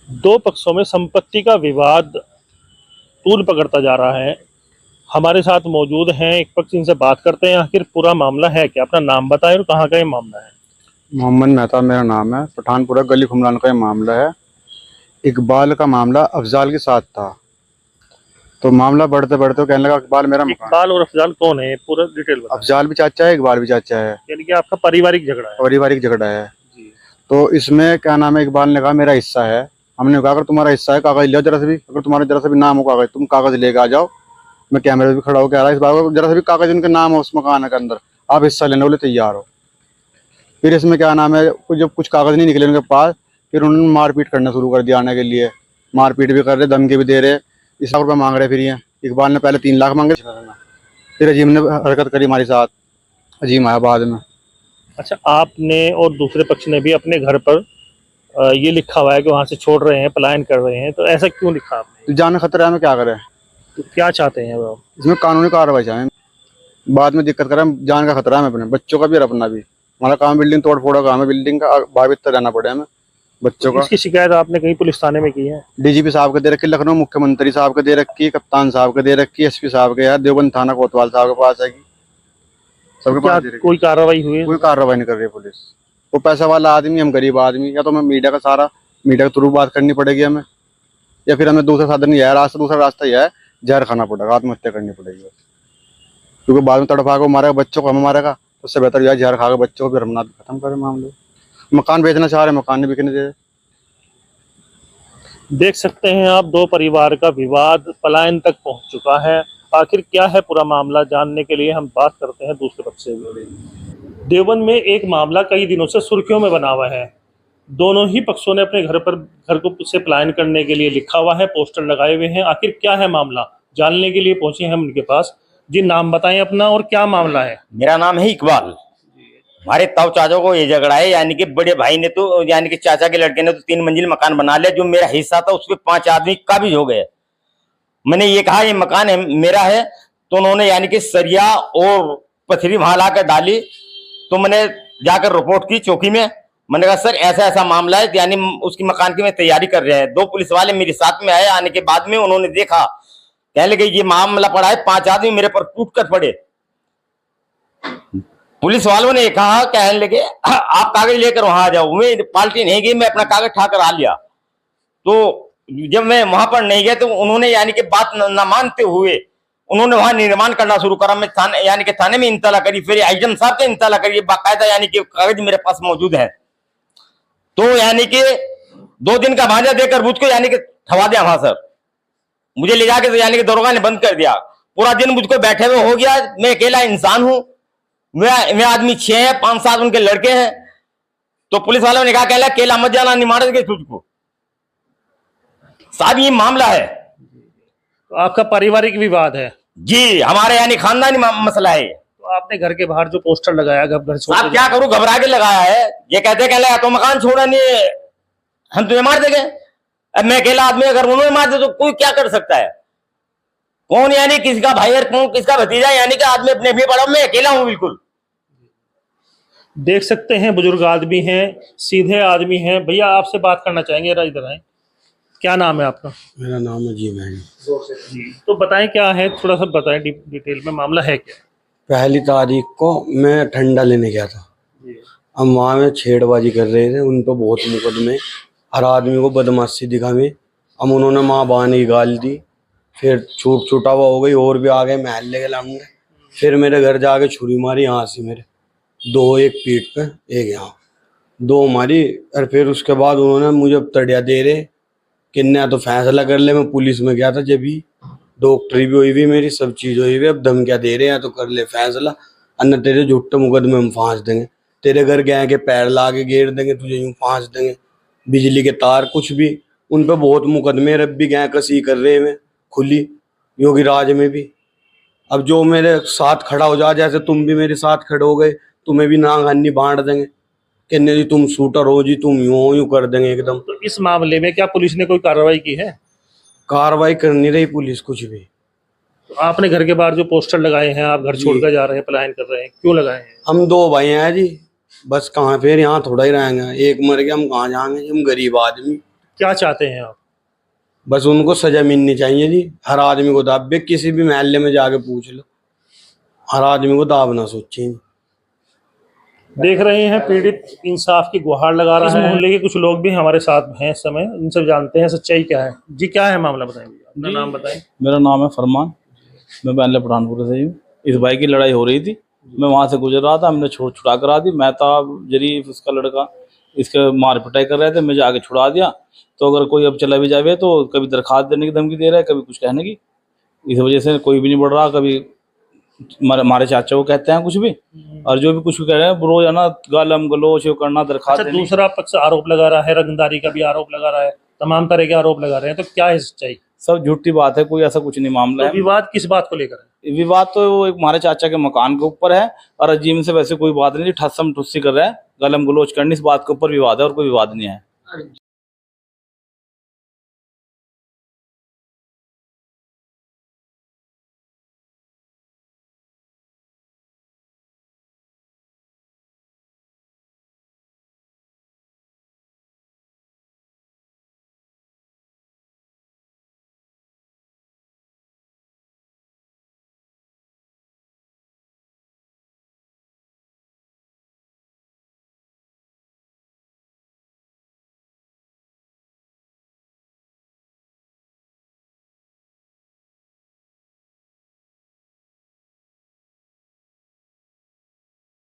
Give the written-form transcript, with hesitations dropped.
दो पक्षों में संपत्ति का विवाद तूल पकड़ता जा रहा है। हमारे साथ मौजूद हैं एक पक्ष, इनसे बात करते हैं आखिर पूरा मामला है क्या। अपना नाम बताएं और कहाँ का ये मामला है। मोहम्मद मेहता मेरा नाम है। पठानपुरा गली खुमलान का ये मामला है। इकबाल का मामला अफजाल के साथ था। तो मामला बढ़ते बढ़ते वो कहने लगा इकबाल मेरा मकान। इकबाल और अफजाल कौन है, पूरा डिटेल बताएं। अफजाल भी चाचा है, इकबाल भी चाचा है। यानी कि आपका पारिवारिक झगड़ा है। पारिवारिक झगड़ा है। जी। तो इसमें क्या नाम है, इकबाल ने कहा मेरा हिस्सा है। हमने कहा अगर तुम्हारा हिस्सा है कागज ले आओ जरा से भी, अगर तुम्हारा जरा से भी नाम हो कागज, तुम कागज लेके आ जाओ। मैं कैमरे पे भी खड़ा होकर आ रहा इस बात को, जरा से भी कागज उनके नाम हो उस मकान के अंदर, आप हिस्सा लेने वाले तैयार हो। फिर इसमें क्या नाम है, जब कुछ कागज नहीं निकले उनके पास, फिर उन्होंने मारपीट करना शुरू कर दिया। आने के लिए मारपीट भी कर रहे, धमकी भी दे रहे, 1 लाख रुपये मांग रहे। फिर ये इकबाल ने पहले 3 लाख मांगे, फिर अजीम ने हरकत करी हमारे साथ। अजीम आया बाद में। अच्छा, आपने और दूसरे पक्ष ने भी अपने घर पर ये लिखा हुआ है कि वहाँ से छोड़ रहे हैं, पलायन कर रहे हैं, तो ऐसा क्यों लिखा आपने? तो जान खतरा है, हमें क्या करें। तो क्या चाहते हैं वो? इसमें कानूनी कार्रवाई चाहें। बाद में दिक्कत करें, जान का खतरा है हमें, अपने बच्चों का भी और अपना भी। हमारा काम बिल्डिंग तोड़ फोड़ का काम है, बिल्डिंग का बावित रहना पड़े हमें बच्चों का। इसकी शिकायत आपने कहीं पुलिस थाने में की है? डीजीपी साहब के दे रखी लखनऊ, मुख्यमंत्री साहब के दे रखी, कप्तान साहब के दे रखी, एसपी साहब के, यार देवबंद थाना कोतवाल साहब के पास है। सबके क्या पास दे रखी। कोई कार्रवाई हुई है? कोई कार्रवाई नहीं कर रही पुलिस। वो पैसा वाला आदमी, हम गरीब आदमी। या तो हमें मीडिया का सारा, मीडिया के थ्रू बात करनी पड़ेगी हमें, या फिर हमें दूसरा साधन यह है, रास्ता दूसरा रास्ता यह है, जहर खाना पड़ेगा, आत्महत्या करनी पड़ेगी। क्योंकि बाद में तड़पा को मारेगा, बच्चों को हम मारेगा, तो उससे बेहतर यह जहर खा के बच्चों को भी रमनाथ खत्म करें मामले। मकान बेचना चाह रहे हैं, मकान नहीं बिकने दे। देख सकते हैं आप, दो परिवार का विवाद पलायन तक पहुंच चुका है। आखिर क्या है पूरा मामला, जानने के लिए हम बात करते हैं दूसरे पक्ष से भी। देवबंद में एक मामला कई दिनों से सुर्खियों में बना हुआ है। दोनों ही पक्षों ने अपने घर को से पलायन करने के लिए लिखा हुआ है, पोस्टर लगाए हुए हैं। आखिर क्या है मामला, जानने के लिए पहुंचे हैं हम उनके पास। जी, नाम बताएं अपना और क्या मामला है। मेरा नाम है इकबाल। हमारे ताऊ चाचा को ये झगड़ा है, यानी कि बड़े भाई ने तो, यानी कि चाचा के लड़के ने तो 3 मंजिल मकान बना लिया। जो मेरा हिस्सा था उसमें 5 आदमी काबिज हो गए। मैंने ये कहा ये मकान है मेरा है, तो उन्होंने यानी कि सरिया और पथरी वहां लाकर डाली। तो मैंने जाकर रिपोर्ट की चौकी में। मैंने कहा सर ऐसा ऐसा मामला है, यानी उसकी मकान की मैं तैयारी कर रहे हैं। 2 पुलिस वाले मेरे साथ में आए। आने के बाद में उन्होंने देखा, कहने लगे ये मामला पड़ा है, 5 आदमी मेरे पर टूट कर पड़े। पुलिस वालों ने कहा, कहने लगे आप कागज लेकर वहां आ जाओ। मैं पार्टी नहीं गई, मैं अपना कागज ठाकर आ लिया। तो जब मैं वहां पर नहीं गया तो उन्होंने यानी कि बात न मानते हुए उन्होंने वहां निर्माण करना शुरू करा। मैं थाने यानी कि थाने में इंतला करी, फिर आईजम साहब से इंतला करी, बाकायदा यानी कि कागज मेरे पास मौजूद है। तो यानी कि 2 दिन का भांजा देकर मुझको यानी कि ठवा दिया वहां सर। मुझे ले जाके यानी कि दरोगा ने बंद कर दिया। पूरा दिन मुझको बैठे हुए हो गया। मैं अकेला इंसान हूं, मैं आदमी 6 है, 5-7 उनके लड़के हैं। तो पुलिस वालों ने कहा, कहला अकेला मत जाना, नहीं मारेंगे तुझको। साहब ये मामला है। तो आपका पारिवारिक विवाद है? जी, हमारे यानी खानदानी मसला है। तो आपने घर के बाहर जो पोस्टर लगाया, घर छोड़ आप क्या करूं, घबरा के लगाया है। ये कहते कहला तो मकान छोड़ा नहीं, हम तुम्हें मार देंगे। अब मैं अकेला आदमी, अगर उन्होंने मार दे तो कोई क्या कर सकता है। कौन यानी किसका भाई और कौन किसका भतीजा, यानी कि आदमी अपने भी पड़ा, मैं अकेला हूं बिल्कुल। देख सकते हैं बुजुर्ग आदमी हैं, सीधे आदमी हैं। भैया आपसे बात करना चाहेंगे, इधर आए। क्या नाम है आपका? मेरा नाम अजीम है जी, तो बताएं क्या है, थोड़ा सा बताएं डिटेल में, मामला है क्या? 1 तारीख को मैं ठंडा लेने गया था। हम वहाँ में छेड़बाजी कर रहे थे, उन पर बहुत मुकदमे, हर आदमी को बदमाशी दिखावे। हम उन्होंने माँ बहाने की गाल दी, फिर छूट छुटावा हो गई, और भी आ गए महल्ले के लामने। फिर मेरे घर जाके छुरी मारी, यहाँ से मेरे 2, एक पीठ पे, एक यहाँ, 2 मारी। और फिर उसके बाद उन्होंने मुझे तड़िया दे रहे कि न तो फैसला कर ले। मैं पुलिस में गया था, जब भी डॉक्टरी भी हुई हुई मेरी, सब चीज़ हुई हुई। अब धमकियाँ दे रहे हैं तो कर ले फैसला, अन्य तेरे झूठे मुकदमे हम फांस देंगे, तेरे घर गए के पैर ला के घेर देंगे, तुझे यूं फांस देंगे, बिजली के तार, कुछ भी। उन पे बहुत मुकदमे रब भी गए कसी कर रहे हैं खुली, योगी राज में भी। अब जो मेरे साथ खड़ा हो जा, जैसे तुम भी मेरे साथ खड़े हो गए, तुम्हें भी नांगहानी बांट देंगे कि नहीं जी तुम शूटर हो जी, तुम यूं कर देंगे एकदम। तो इस मामले में क्या पुलिस ने कोई कार्रवाई की है? कार्रवाई कर नहीं रही पुलिस कुछ भी। तो आपने घर के बाहर जो पोस्टर लगाए हैं, आप घर छोड़कर जा रहे हैं, पलायन कर रहे हैं, क्यों लगाए हैं? हम 2 भाई हैं जी, बस कहाँ फिर यहाँ थोड़ा ही रहेंगे। एक मर गया, हम कहाँ जाएंगे, हम गरीब आदमी। क्या चाहते हैं आप? बस उनको सजा मिलनी चाहिए जी। हर आदमी को दाब, किसी भी मोहल्ले में जाके पूछ लो, हर आदमी को दाबना सोचे। देख रहे हैं पीड़ित इंसाफ की गुहार लगा रहा है। इस मोहल्ले के कुछ लोग भी हमारे साथ हैं इस समय, इनसे जानते हैं सच्चाई क्या है। जी क्या है मामला, बताएंगे? अपना नाम बताएं। मेरा नाम है फरमान, मैं पहले पठानपुर से ही हूँ। इस भाई की लड़ाई हो रही थी, मैं वहाँ से गुजर रहा था, हमने छुड़ा करा दी। मेहताब जरीफ उसका लड़का इसके मार पिटाई कर रहे थे, मैं जाके छुड़ा दिया। तो अगर कोई अब चला भी जावे तो कभी दरखास्त देने की धमकी दे रहा है, कभी कुछ कहने की। इस वजह से कोई भी नहीं बढ़ रहा। कभी हमारे चाचा को कहते हैं कुछ भी, और जो भी कुछ भी कह रहे हैं रोजाना गालम गलोच करना, दरखास्त अच्छा, दूसरा पक्ष आरोप लगा रहा है, रंगदारी का भी आरोप लगा रहा है, तमाम तरह के आरोप लगा रहे हैं, तो क्या है सच्चाई? सब झूठी बात है, कोई ऐसा कुछ नहीं मामला तो है। विवाद किस बात को लेकर है? विवाद तो वो एक हमारे चाचा के मकान के ऊपर है, और अजीम से वैसे कोई बात नहीं, ठस्सम ठुस्सी कर रहा है, गलम गलोच करनी, इस बात के ऊपर विवाद है और कोई विवाद नहीं है।